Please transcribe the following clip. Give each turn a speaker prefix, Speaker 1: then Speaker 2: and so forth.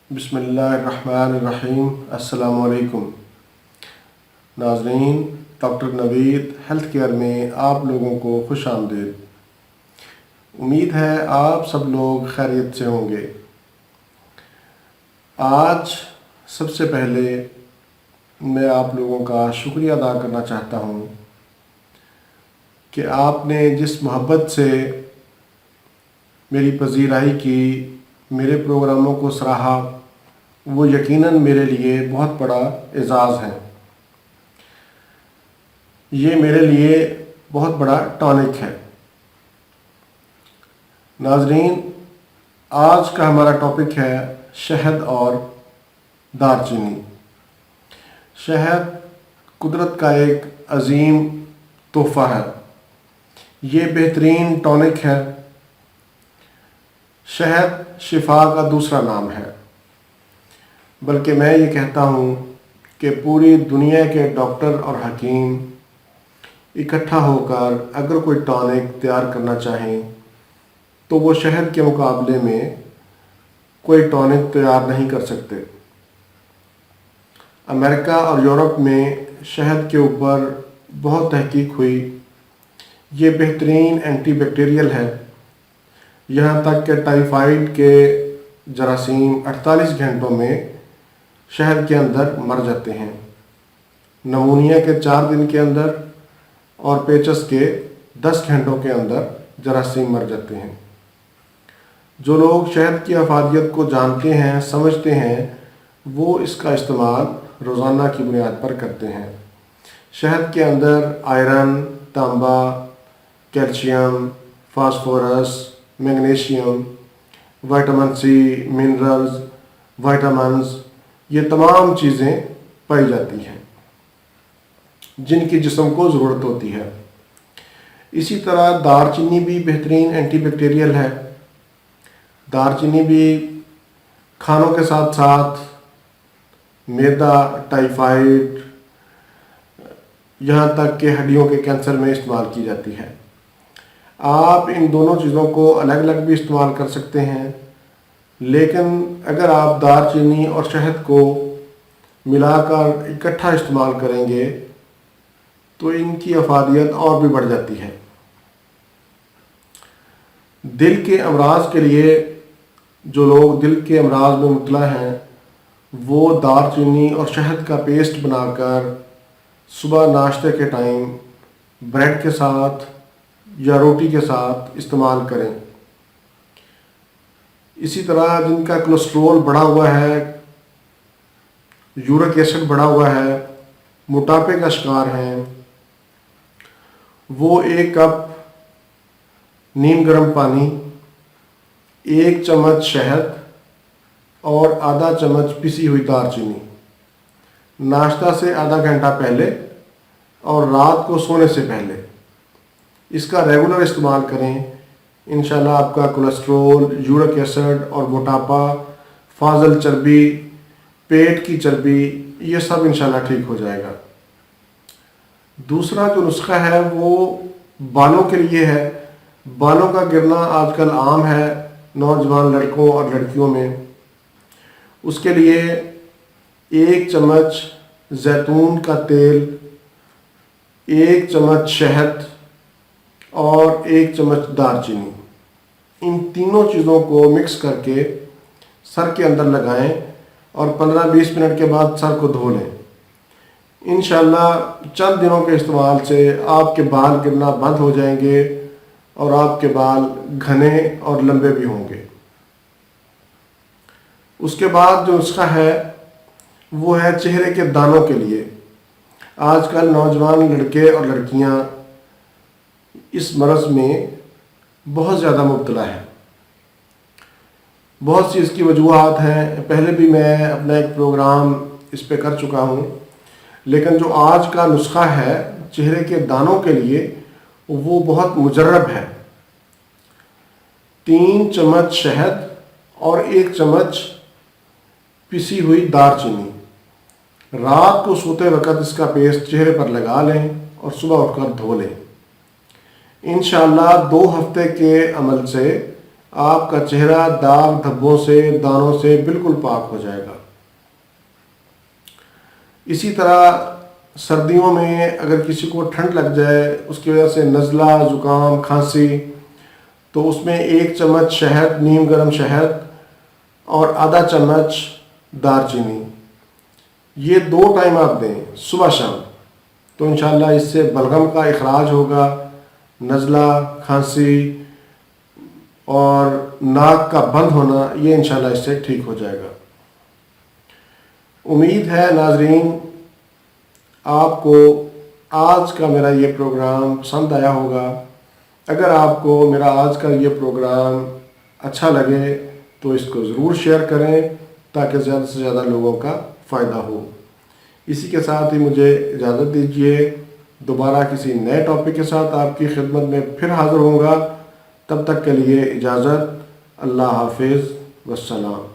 Speaker 1: बिस्मिल्लाहिर्रहमानिर्रहीम। अस्सलाम वालेकुम नाज़रीन, डॉक्टर नवीद हेल्थ केयर में आप लोगों को खुश आमदीद। उम्मीद है आप सब लोग खैरियत से होंगे। आज सबसे पहले मैं आप लोगों का शुक्रिया अदा करना चाहता हूँ कि आपने जिस मोहब्बत से मेरी पज़ीराई की, मेरे प्रोग्रामों को सराहा, वो यकीनन मेरे लिए बहुत बड़ा एज़ाज़ है। ये मेरे लिए बहुत बड़ा टॉनिक है। नाज़रीन, आज का हमारा टॉपिक है शहद और दालचीनी। शहद कुदरत का एक अजीम तोहफ़ा है। ये बेहतरीन टॉनिक है। शहद शिफा का दूसरा नाम है। बल्कि मैं ये कहता हूँ कि पूरी दुनिया के डॉक्टर और हकीम इकट्ठा होकर अगर कोई टॉनिक तैयार करना चाहें तो वो शहद के मुकाबले में कोई टॉनिक तैयार नहीं कर सकते। अमेरिका और यूरोप में शहद के ऊपर बहुत तहकीक हुई। ये बेहतरीन एंटी बैक्टीरियल है। यहाँ तक कि टाइफाइड के जरासीम 48 घंटों में शहद के अंदर मर जाते हैं, नमूनिया के 4 दिन के अंदर और पेचस के 10 घंटों के अंदर जरासीम मर जाते हैं। जो लोग शहद की अफादियत को जानते हैं, समझते हैं, वो इसका इस्तेमाल रोज़ाना की बुनियाद पर करते हैं। शहद के अंदर आयरन, तांबा, calcium, phosphorus, magnesium, vitamin C, minerals, vitamins, ये तमाम चीज़ें पाई जाती हैं जिनकी जिस्म को ज़रूरत होती है। इसी तरह दालचीनी भी बेहतरीन एंटी बैक्टीरियल है। दालचीनी भी खानों के साथ साथ मैदा, टाइफाइड, यहाँ तक कि हड्डियों के कैंसर में इस्तेमाल की जाती है। आप इन दोनों चीज़ों को अलग अलग भी इस्तेमाल कर सकते हैं, लेकिन अगर आप दालचीनी और शहद को मिलाकर इकट्ठा इस्तेमाल करेंगे तो इनकी अफादियत और भी बढ़ जाती है। दिल के अमराज के लिए जो लोग दिल के अमराज में मुब्तला हैं वो दालचीनी और शहद का पेस्ट बनाकर सुबह नाश्ते के टाइम ब्रेड के साथ या रोटी के साथ इस्तेमाल करें। इसी तरह जिनका कोलेस्ट्रॉल बढ़ा हुआ है, यूरिक एसिड बढ़ा हुआ है, मोटापे का शिकार हैं, वो 1 कप नीम गर्म पानी, 1 चम्मच शहद और आधा चम्मच पिसी हुई दालचीनी नाश्ता से आधा घंटा पहले और रात को सोने से पहले इसका रेगुलर इस्तेमाल करें। इंशाल्लाह आपका कोलेस्ट्रॉल, यूरिक एसिड और मोटापा, फाजल चर्बी, पेट की चर्बी, ये सब इंशाल्लाह ठीक हो जाएगा। दूसरा जो नुस्खा है वो बालों के लिए है। बालों का गिरना आजकल आम है नौजवान लड़कों और लड़कियों में। उसके लिए 1 चम्मच जैतून का तेल, 1 चम्मच शहद और 1 चम्मच दालचीनी, इन तीनों चीज़ों को मिक्स करके सर के अंदर लगाएं और 15-20 मिनट के बाद सर को धो लें। इंशाल्लाह चंद दिनों के इस्तेमाल से आपके बाल गिरना बंद हो जाएंगे और आपके बाल घने और लंबे भी होंगे। उसके बाद जो नुस्खा है वो है चेहरे के दानों के लिए। आजकल नौजवान लड़के और लड़कियां इस मर्ज़ में बहुत ज़्यादा मुब्तला है। बहुत सी इसकी वजूहात हैं। पहले भी मैं अपना एक प्रोग्राम इस पे कर चुका हूँ, लेकिन जो आज का नुस्खा है चेहरे के दानों के लिए वो बहुत मुजर्रब है। 3 चम्मच शहद और 1 चम्मच पिसी हुई दालचीनी, रात को सोते वक्त इसका पेस्ट चेहरे पर लगा लें और सुबह उठकर धो लें। इंशाल्लाह 2 हफ्ते के अमल से آپ کا چہرہ داغ دھبوں سے، دانوں سے بالکل پاک ہو جائے گا۔ اسی طرح سردیوں میں اگر کسی کو ٹھنڈ لگ جائے، اس کی وجہ سے نزلہ، زکام، کھانسی، تو اس میں 1 چمچ شہد، نیم گرم شہد اور آدھا چمچ دار چینی، یہ 2 ٹائم آپ دیں، صبح شام، تو انشاءاللہ اس سے بلغم کا اخراج ہوگا، نزلہ، کھانسی اور ناک کا بند ہونا یہ انشاءاللہ اس سے ٹھیک ہو جائے گا۔ امید ہے ناظرین آپ کو آج کا میرا یہ پروگرام پسند آیا ہوگا۔ اگر آپ کو میرا آج کا یہ پروگرام اچھا لگے تو اس کو ضرور شیئر کریں تاکہ زیادہ سے زیادہ لوگوں کا فائدہ ہو۔ اسی کے ساتھ ہی مجھے اجازت دیجیے، دوبارہ کسی نئے ٹاپک کے ساتھ آپ کی خدمت میں پھر حاضر ہوں گا۔ تب تک کے لیے اجازت، اللہ حافظ، والسلام۔